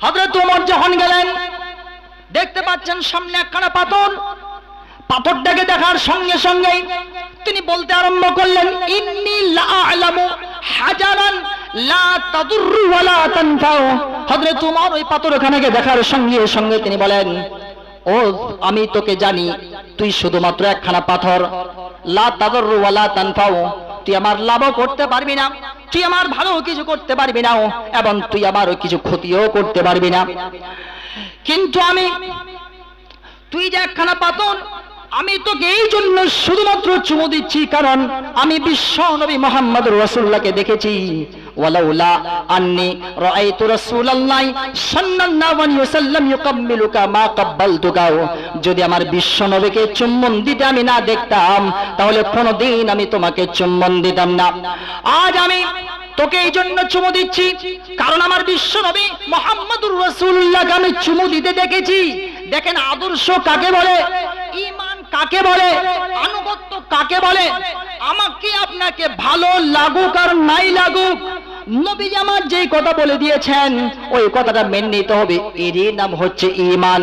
হযরত ওমর যখন গেলেন, দেখতে পাচ্ছেন সামনে একখানা পাথর। পাথরটাকে দেখার সঙ্গে সঙ্গেই তিনি বলতে আরম্ভ করলেন, ইন্নী লা আ'লামু হাজারান লা তাদুররু ওয়া লা তানফাউ। হযরত ওমর ওই পাথরখানাকে দেখার সঙ্গে সঙ্গে তিনি বলেন, ও আমি তোকে জানি, তুই শুধুমাত্র একখানা পাথর, লা তাদুররু ওয়া লা তানফাউ। তুই আমার লাভও করতে পারবি না, তুই আমার ভালো কিছু করতে পারবি না, এবং তুই আমার কিছু ক্ষতিও করতে পারবি না। কিন্তু তুই যে একখানা পাথর, আমি তোকে এই জন্য শুধুমাত্র চুমু দিচ্ছি, কারণ আমি বিশ্ব নবী মুহাম্মদুর রাসূলুল্লাহকে দেখেছি। ওয়ালাউলা আন্নী রাআইতু রাসূলুল্লাহ সাল্লাল্লাহু আলাইহি ওয়াসাল্লাম ইউকাম্মিলুকা মা কাব্বালতুকা। যদি আমার বিশ্ব নবীকে চুম্বন দিতে আমি না দেখতাম, তাহলে কোনোদিন আমি তোমাকে চুম্বন দিতাম না। আজ আমি তোকে এই জন্য চুমু দিচ্ছি, কারণ আমার বিশ্ব নবী মুহাম্মদুর রাসূলুল্লাহকে আমি চুমু দিতে দেখেছি। দেখেন আদর্শ কাকে বলে, ঈমান কাকে বলে, আনুগত্য কাকে বলে। আমাকে আপনাকে ভালো লাগুক আর নাই লাগুক, নবী আমার যেই কথা বলে দিয়েছেন ওই কথাটা মেনে নিতে হবে। এরই নাম হচ্ছে ঈমান।